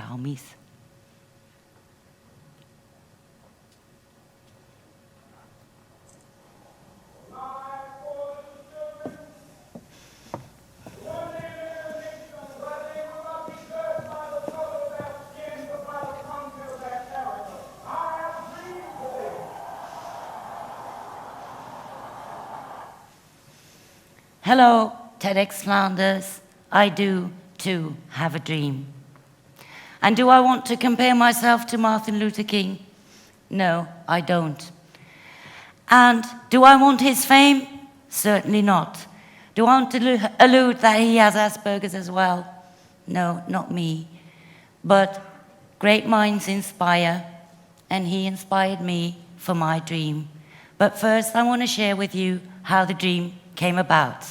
traumis. Hello, TEDxFlanders. I do, too, have a dream. And do I want to compare myself to Martin Luther King? No, I don't. And do I want his fame? Certainly not. Do I want to allude that he has Asperger's as well? No, not me. But great minds inspire, and he inspired me for my dream. But first, I want to share with you how the dream came about.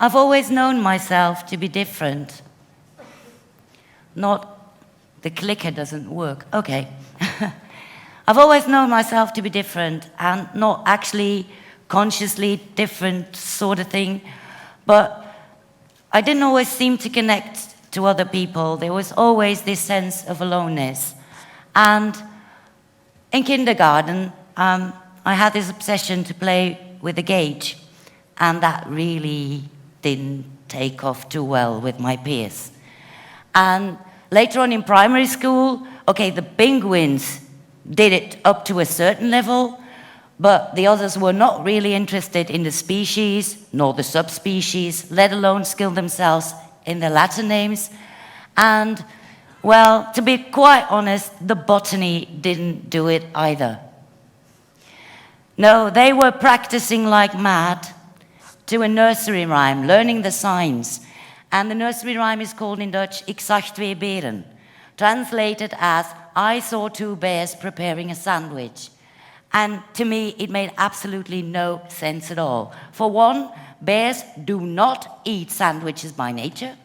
I've always known myself to be different. The clicker doesn't work. Okay. I've always known myself to be different, and not actually consciously different sort of thing, but I didn't always seem to connect to other people. There was always this sense of aloneness. And in kindergarten, I had this obsession to play with a gauge, and that really didn't take off too well with my peers. And later on in primary school, okay, the penguins did it up to a certain level, but the others were not really interested in the species, nor the subspecies, let alone skill themselves in the Latin names. And, well, to be quite honest, the botany didn't do it either. No, they were practicing like mad to a nursery rhyme, learning the signs. And the nursery rhyme is called in Dutch, Ik zag 2 beren, translated as, I saw 2 bears preparing a sandwich. And to me, it made absolutely no sense at all. For one, bears do not eat sandwiches by nature.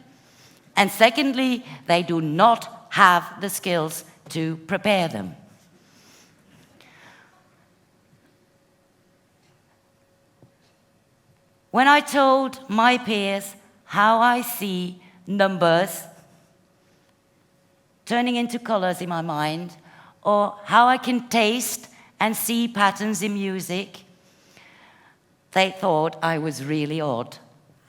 And secondly, they do not have the skills to prepare them. When I told my peers how I see numbers turning into colors in my mind, or how I can taste and see patterns in music, they thought I was really odd.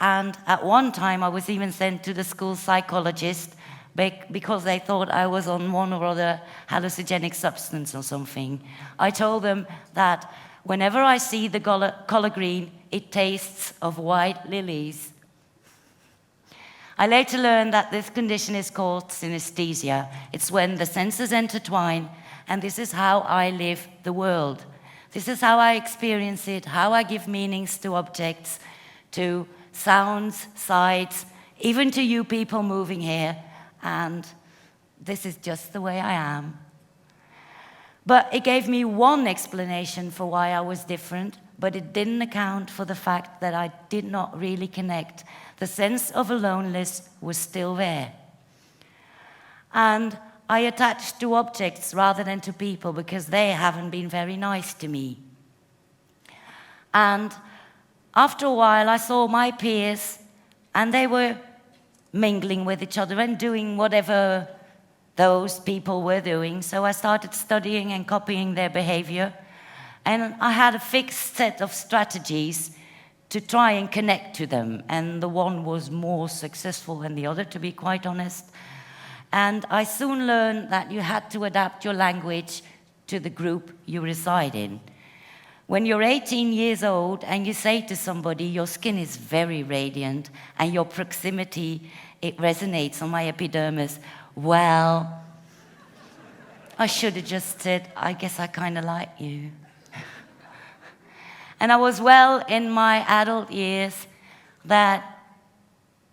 And at one time I was even sent to the school psychologist because they thought I was on one or other hallucinogenic substance or something. I told them that whenever I see the color green, it tastes of white lilies. I later learned that this condition is called synesthesia. It's when the senses intertwine, and this is how I live the world. This is how I experience it, how I give meanings to objects, to sounds, sights, even to you people moving here, and this is just the way I am. But it gave me one explanation for why I was different, but it didn't account for the fact that I did not really connect. The sense of aloneness was still there. And I attached to objects rather than to people because they haven't been very nice to me. And after a while, I saw my peers, and they were mingling with each other and doing whatever those people were doing. So I started studying and copying their behavior. And I had a fixed set of strategies to try and connect to them. And the one was more successful than the other, to be quite honest. And I soon learned that you had to adapt your language to the group you reside in. When you're 18 years old and you say to somebody, your skin is very radiant and your proximity, it resonates on my epidermis, well, I should have just said, I guess I kind of like you. And I was well in my adult years that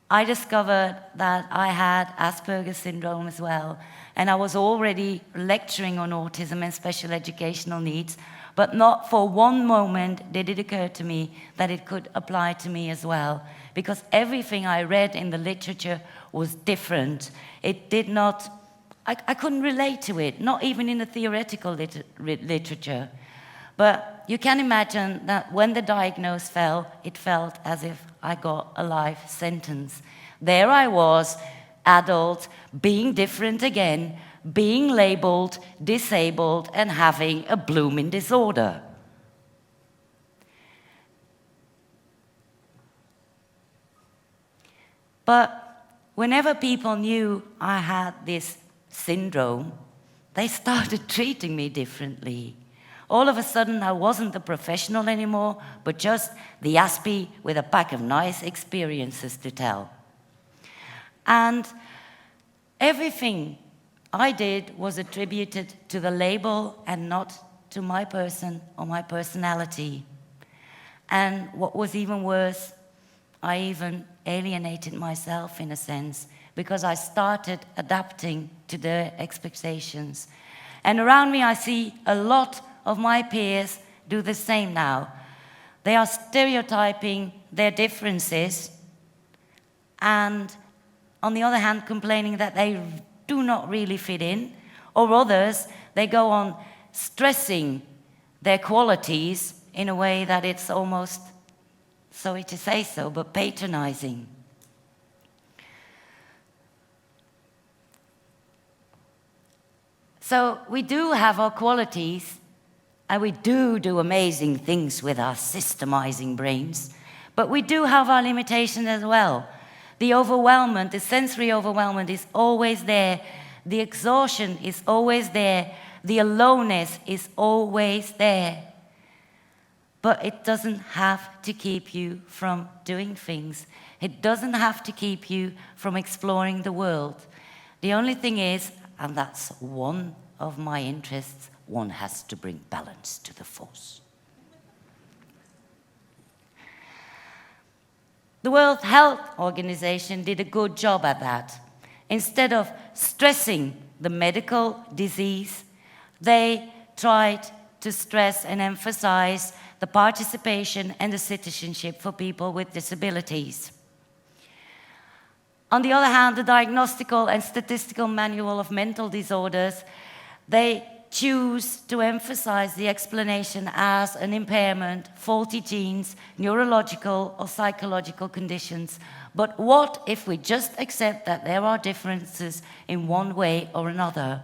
I discovered that I had Asperger syndrome as well. And I was already lecturing on autism and special educational needs, but not for one moment did it occur to me that it could apply to me as well. Because everything I read in the literature was different. It did not, I couldn't relate to it, not even in the theoretical literature. But you can imagine that when the diagnosis fell, it felt as if I got a life sentence. There I was, adult, being different again, being labeled, disabled, and having a blooming disorder. But whenever people knew I had this syndrome, they started treating me differently. All of a sudden, I wasn't the professional anymore, but just the Aspie with a pack of nice experiences to tell. And everything I did was attributed to the label and not to my person or my personality. And what was even worse, I even alienated myself in a sense, because I started adapting to their expectations. And around me, I see a lot of my peers do the same now. They are stereotyping their differences and, on the other hand, complaining that they do not really fit in, or others, they go on stressing their qualities in a way that it's almost, sorry to say so, but patronizing. So we do have our qualities, and we do amazing things with our systemizing brains, but we do have our limitations as well. The overwhelmment, the sensory overwhelmment is always there. The exhaustion is always there. The aloneness is always there. But it doesn't have to keep you from doing things. It doesn't have to keep you from exploring the world. The only thing is, and that's one of my interests, one has to bring balance to the force. The World Health Organization did a good job at that. Instead of stressing the medical disease, they tried to stress and emphasize the participation and the citizenship for people with disabilities. On the other hand, the Diagnostical and Statistical Manual of Mental Disorders, they choose to emphasize the explanation as an impairment, faulty genes, neurological or psychological conditions. But what if we just accept that there are differences in one way or another?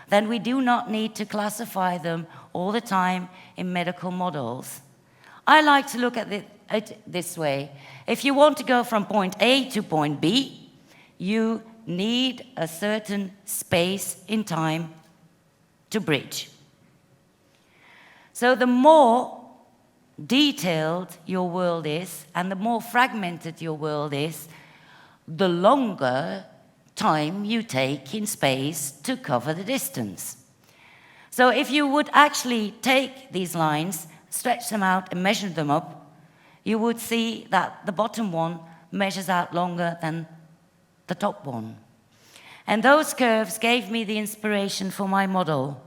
Then we do not need to classify them all the time in medical models. I like to look at it this way. If you want to go from point A to point B, you need a certain space in time to bridge. So the more detailed your world is, and the more fragmented your world is, the longer time you take in space to cover the distance. So if you would actually take these lines, stretch them out and measure them up, you would see that the bottom one measures out longer than the top one. And those curves gave me the inspiration for my model.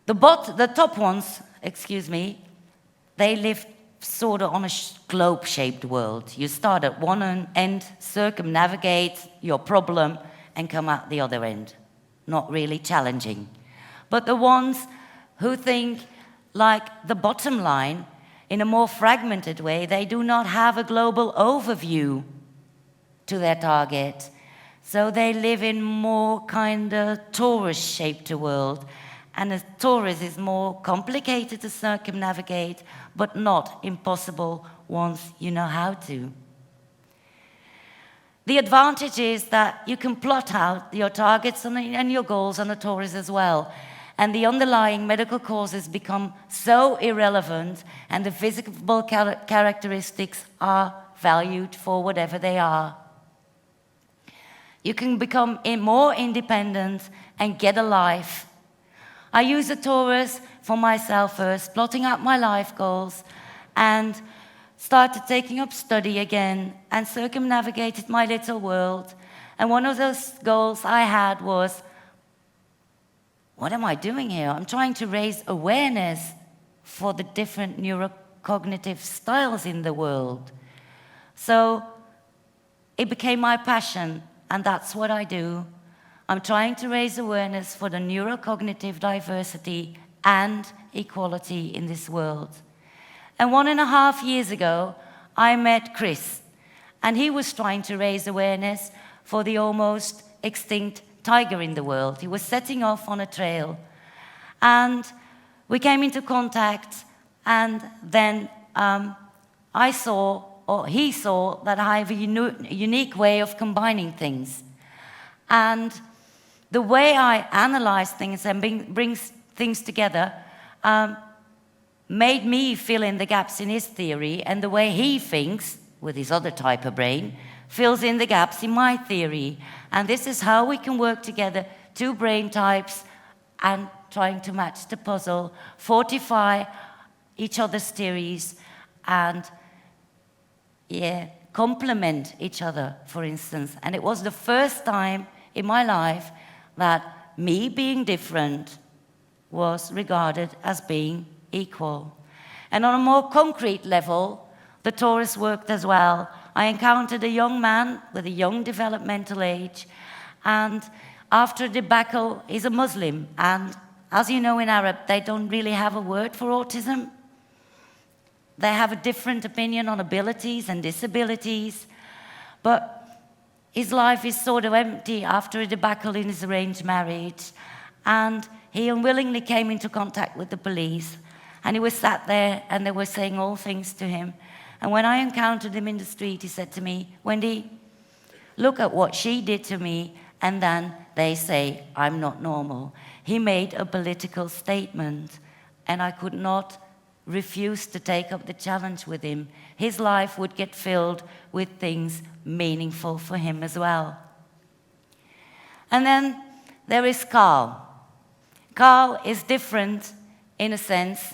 The top ones, they live sort of on a globe-shaped world. You start at one end, circumnavigate your problem, and come out the other end. Not really challenging. But the ones who think like the bottom line, in a more fragmented way, they do not have a global overview to their target. So they live in more kind of torus-shaped world. And a torus is more complicated to circumnavigate, but not impossible once you know how to. The advantage is that you can plot out your targets and your goals on a torus as well. And the underlying medical causes become so irrelevant, and the physical characteristics are valued for whatever they are. You can become more independent and get a life. I use a torus for myself first, plotting out my life goals, and started taking up study again and circumnavigated my little world. And one of those goals I had was, what am I doing here? I'm trying to raise awareness for the different neurocognitive styles in the world. So it became my passion, and that's what I do. I'm trying to raise awareness for the neurocognitive diversity and equality in this world. And 1.5 years ago, I met Chris, and he was trying to raise awareness for the almost extinct tiger in the world. He was setting off on a trail. And we came into contact, and then I saw, or he saw, that I have a unique way of combining things. And the way I analyze things and brings things together made me fill in the gaps in his theory, and the way he thinks, with his other type of brain, fills in the gaps in my theory. And this is how we can work together, two brain types, and trying to match the puzzle, fortify each other's theories, and complement each other, for instance. And it was the first time in my life that me being different was regarded as being equal. And on a more concrete level, the TORUS worked as well. I encountered a young man with a young developmental age, and after a debacle, he's a Muslim. And as you know, in Arab, they don't really have a word for autism. They have a different opinion on abilities and disabilities, but his life is sort of empty after a debacle in his arranged marriage, and he unwillingly came into contact with the police, and he was sat there, and they were saying all things to him. And when I encountered him in the street, he said to me, "Wendy, look at what she did to me, and then they say I'm not normal." He made a political statement, and I could not refuse to take up the challenge with him. His life would get filled with things meaningful for him as well. And then there is Carl. Carl is different in a sense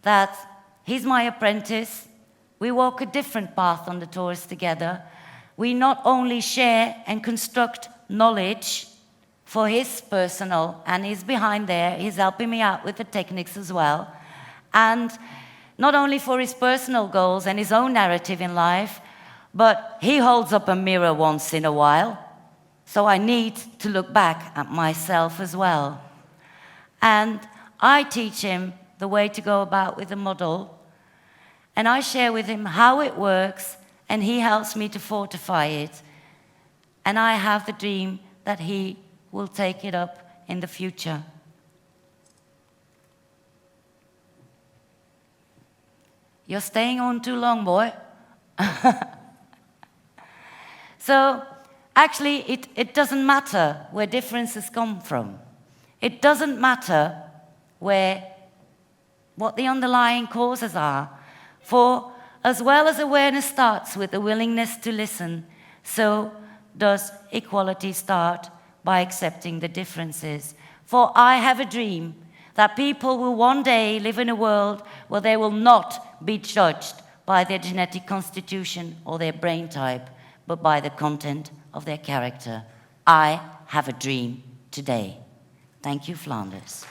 that he's my apprentice. We walk a different path on the TORUS together. We not only share and construct knowledge for his personal, and he's behind there, he's helping me out with the techniques as well, and not only for his personal goals and his own narrative in life, but he holds up a mirror once in a while, so I need to look back at myself as well. And I teach him the way to go about with the model, and I share with him how it works, and he helps me to fortify it. And I have the dream that he will take it up in the future. You're staying on too long, boy. So, actually, it doesn't matter where differences come from. It doesn't matter what the underlying causes are. For as well as awareness starts with the willingness to listen, so does equality start by accepting the differences. For I have a dream that people will one day live in a world where they will not be judged by their genetic constitution or their brain type, but by the content of their character. I have a dream today. Thank you, Flanders.